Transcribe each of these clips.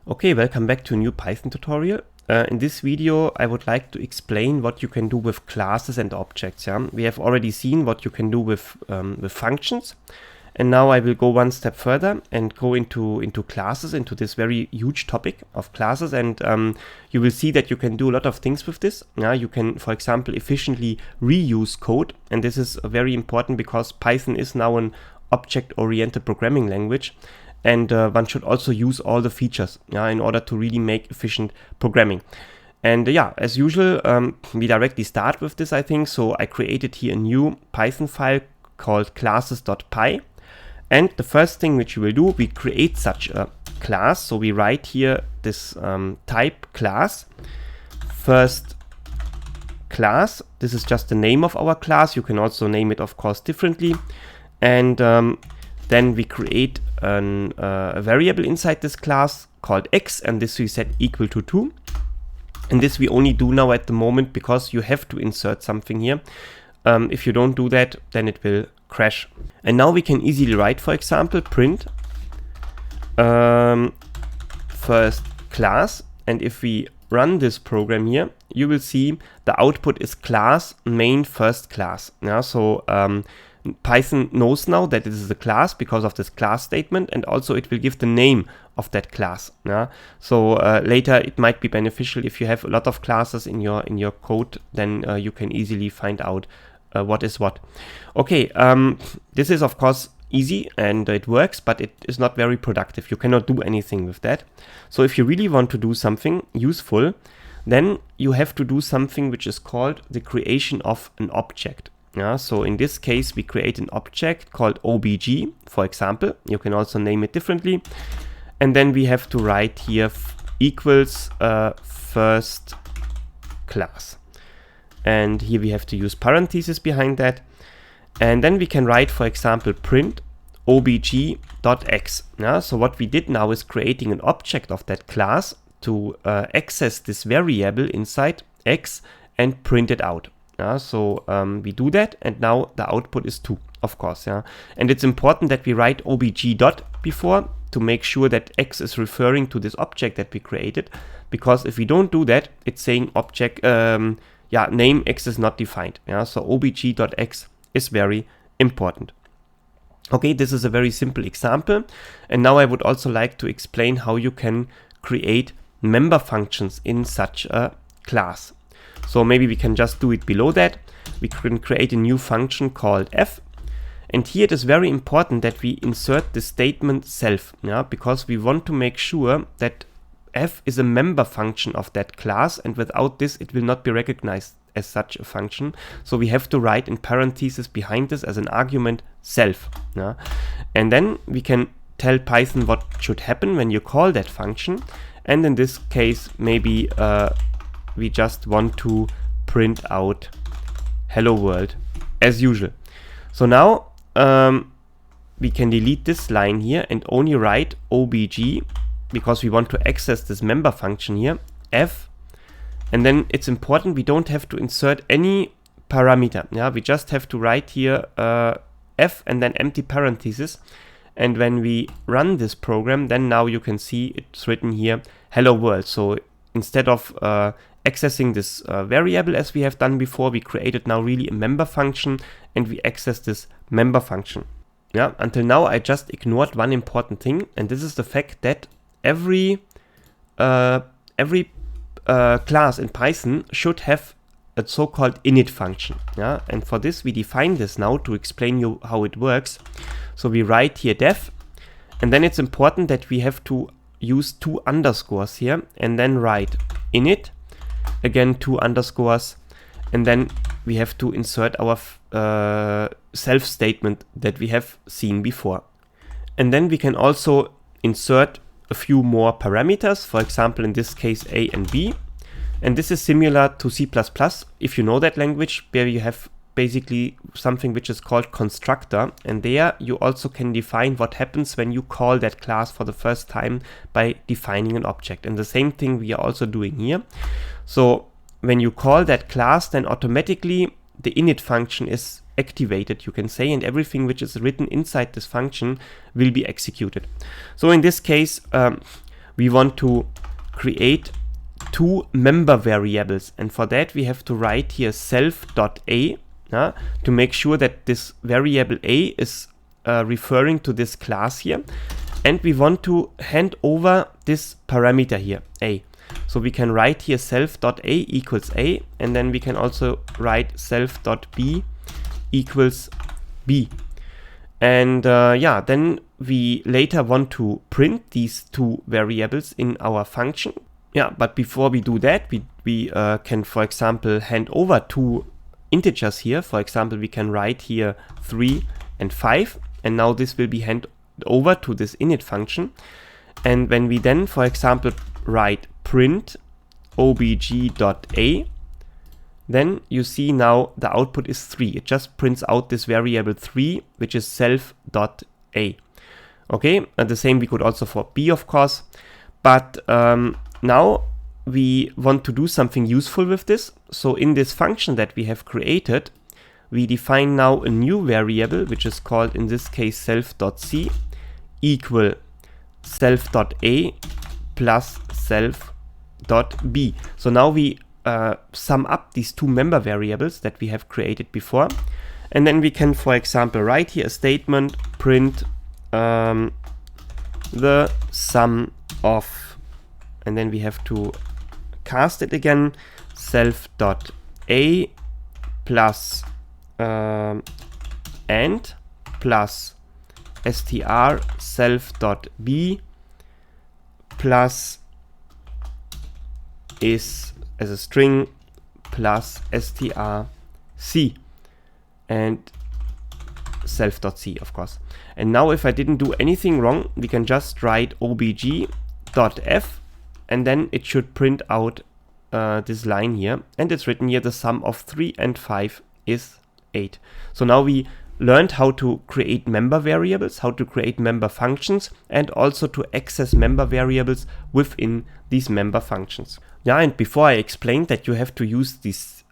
Okay, welcome back to a new Python tutorial. In this video, I would like to explain what you can do with classes and objects. Yeah? We have already seen what you can do with functions. And now I will go one step further and go into classes, into this very huge topic of classes. And you will see that you can do a lot of things with this. Yeah? You can, for example, efficiently reuse code. And this is very important because Python is now an object-oriented programming language. And one should also use all the features in order to really make efficient programming. And as usual, we directly start with this, I think. So I created here a new Python file called classes.py. And the first thing which we will do, we create such a class. So we write here this type class, first class. This is just the name of our class. You can also name it, of course, differently. And then we create a variable inside this class called x, and this we set equal to 2. And this we only do now at the moment because you have to insert something here. If you don't do that, then it will crash. And now we can easily write, for example, print first class. And if we run this program here, you will see the output is class main first class. Yeah, so Python knows now that it is a class because of this class statement, and also it will give the name of that class. Yeah? So later it might be beneficial if you have a lot of classes in your code, then you can easily find out what is what. Okay, this is of course easy and it works, but it is not very productive. You cannot do anything with that. So if you really want to do something useful, then you have to do something which is called the creation of an object. Yeah, so in this case, we create an object called obj, for example. You can also name it differently. And then we have to write here equals first class. And here we have to use parentheses behind that. And then we can write, for example, print obj.x. Yeah, so what we did now is creating an object of that class to access this variable inside x and print it out. So we do that, and now the output is 2, of course. Yeah, and it's important that we write obj dot before to make sure that x is referring to this object that we created, because if we don't do that, it's saying object name x is not defined. Yeah, so obj dot x is very important. Okay, this is a very simple example, and now I would also like to explain how you can create member functions in such a class. So maybe we can just do it below that. We can create a new function called f. And here it is very important that we insert the statement self, because we want to make sure that f is a member function of that class, and without this it will not be recognized as such a function. So we have to write in parentheses behind this as an argument self. And then we can tell Python what should happen when you call that function. And in this case, maybe we just want to print out hello world as usual. So now we can delete this line here and only write obj, because we want to access this member function here, f. And then it's important we don't have to insert any parameter. Yeah, we just have to write here f and then empty parentheses. And when we run this program, then now you can see it's written here hello world. So instead of accessing this variable as we have done before, we created now really a member function, and we access this member function. Yeah, until now I just ignored one important thing, and this is the fact that every class in Python should have a so-called init function. Yeah, and for this we define this now to explain you how it works. So we write here def, and then it's important that we have to use 2 underscores here, and then write init, again 2 underscores, and then we have to insert our self statement that we have seen before. And then we can also insert a few more parameters, for example in this case a and b. And this is similar to C++, if you know that language, where you have basically something which is called constructor, and there you also can define what happens when you call that class for the first time by defining an object. And the same thing we are also doing here. So when you call that class, then automatically the init function is activated, you can say, and everything which is written inside this function will be executed. So in this case, we want to create two member variables, and for that we have to write here self.a to make sure that this variable a is referring to this class here, and we want to hand over this parameter here, a. So we can write here self.a equals a, and then we can also write self.b equals b. And yeah, then we later want to print these two variables in our function. Yeah, but before we do that, we can, for example, hand over two integers here. For example, we can write here 3 and 5, and now this will be handed over to this init function. And when we then, for example, write print obj.a, then you see now the output is 3. It just prints out this variable 3, which is self.a. Okay, and the same we could also for b, of course. But now we want to do something useful with this. So in this function that we have created, we define now a new variable, which is called in this case self.c equal self.a plus self.b. So now we sum up these two member variables that we have created before, and then we can, for example, write here a statement print the sum of, and then we have to cast it again, self.a plus and plus str self.b plus is as a string plus strc and self.c, of course. And now if I didn't do anything wrong, we can just write obj.f, and then it should print out this line here, and it's written here the sum of 3 and 5 is 8. So now we learned how to create member variables, how to create member functions, and also to access member variables within these member functions. Yeah, and before I explained that you have to use this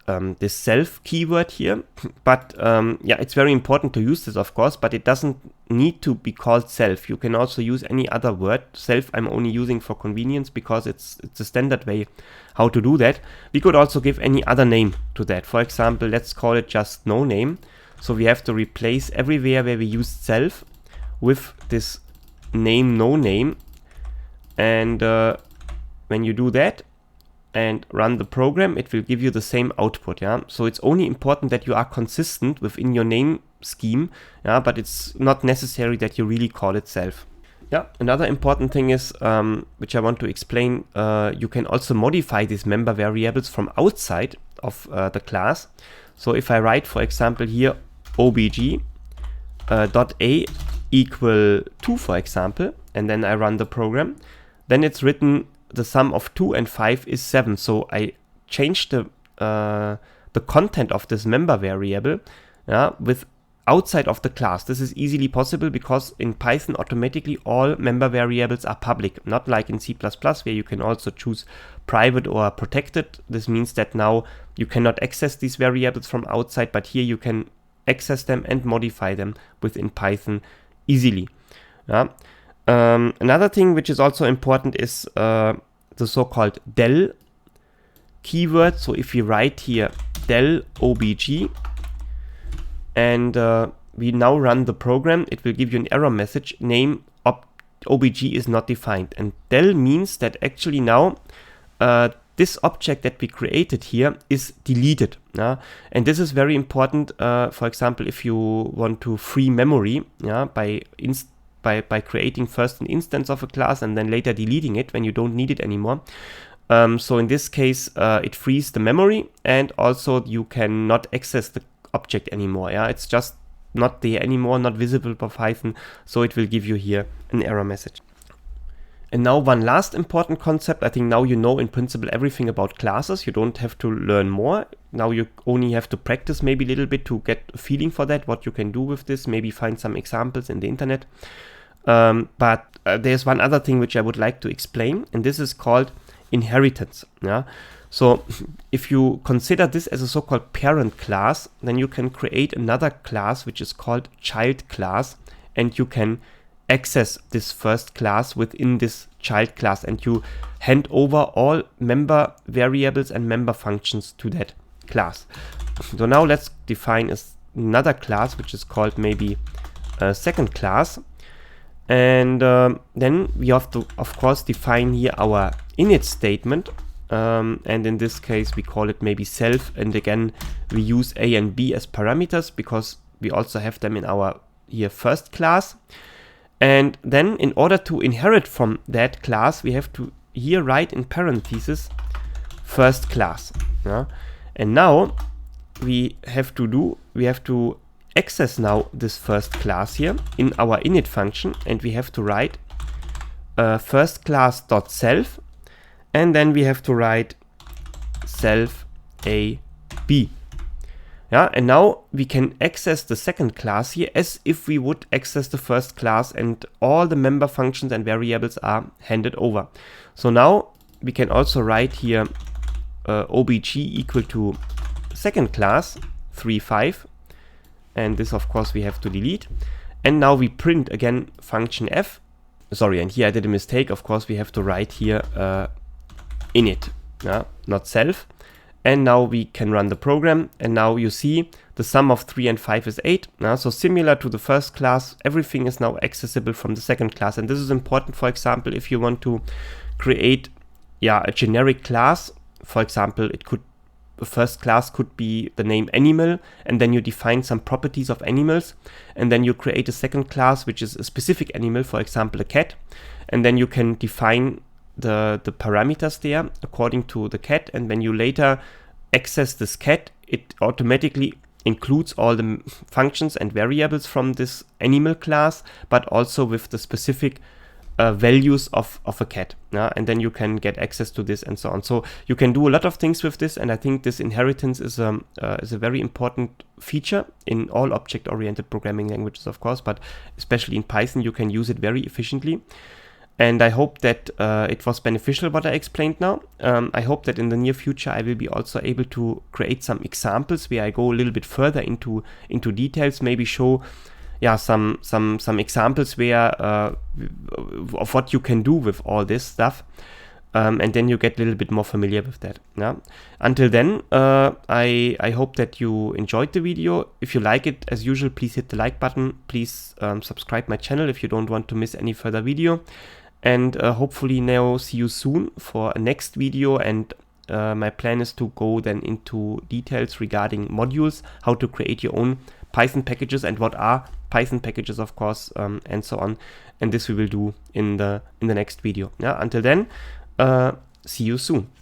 self keyword here, but yeah, it's very important to use this, of course, but it doesn't need to be called self. You can also use any other word. Self I'm only using for convenience because it's a standard way how to do that. We could also give any other name to that. For example, let's call it just no name. So we have to replace everywhere where we use self with this name no name, and when you do that and run the program, it will give you the same output. Yeah, so it's only important that you are consistent within your name scheme. Yeah, but it's not necessary that you really call it self. Yeah, another important thing is, which I want to explain, you can also modify these member variables from outside of the class. So if I write, for example, here obj dot a equal 2, for example, and then I run the program, then it's written the sum of 2 and 5 is 7. So I changed the content of this member variable, yeah, with outside of the class. This is easily possible because in Python automatically all member variables are public, not like in C++ where you can also choose private or protected. This means that now you cannot access these variables from outside, but here you can access them and modify them within Python easily. Yeah. Another thing which is also important is the so-called Dell keyword. So if we write here Dell obj and we now run the program, it will give you an error message, name obj is not defined. And Dell means that actually now this object that we created here is deleted. And this is very important, for example, if you want to free memory, by creating first an instance of a class and then later deleting it when you don't need it anymore. So in this case, it frees the memory, and also you cannot access the object anymore. It's just not there anymore, not visible by Python, so it will give you here an error message. And now one last important concept. I think now you know in principle everything about classes. You don't have to learn more. Now you only have to practice maybe a little bit to get a feeling for that, what you can do with this, maybe find some examples in the internet. But there's one other thing which I would like to explain, and this is called inheritance. So if you consider this as a so-called parent class, then you can create another class which is called child class, and you can access this first class within this child class, and you hand over all member variables and member functions to that class. So now let's define another class, which is called maybe a second class. And then we have to, of course, define here our init statement. And in this case, we call it maybe self. And again, we use a and b as parameters because we also have them in our here first class. And then in order to inherit from that class, we have to here write in parentheses first class. Yeah? And now we have to access now this first class here in our init function, and we have to write first class dot self, and then we have to write self a b. Yeah, and now we can access the second class here as if we would access the first class, and all the member functions and variables are handed over. So now we can also write here obj equal to second class 3.5, and this of course we have to delete. And now we print again function f. Sorry, and here I did a mistake. Of course we have to write here init, not self. And now we can run the program, and now you see the sum of 3 and 5 is 8. So similar to the first class, everything is now accessible from the second class. And this is important, for example, if you want to create a generic class. For example, the first class could be the name animal, and then you define some properties of animals, and then you create a second class which is a specific animal, for example a cat, and then you can define the parameters there according to the cat, and when you later access this cat, it automatically includes all the functions and variables from this animal class, but also with the specific values of a cat, and then you can get access to this and so on. So you can do a lot of things with this, and I think this inheritance is a very important feature in all object-oriented programming languages, of course, but especially in Python you can use it very efficiently. And I hope that it was beneficial what I explained now. I hope that in the near future I will be also able to create some examples where I go a little bit further into details, maybe show some examples where of what you can do with all this stuff, and then you get a little bit more familiar with that. Until then, I hope that you enjoyed the video. If you like it, as usual, please hit the like button. Please subscribe my channel if you don't want to miss any further video. And hopefully now see you soon for a next video. And my plan is to go then into details regarding modules, how to create your own Python packages and what are Python packages, of course, and so on. And this we will do in the next video. Until then, see you soon.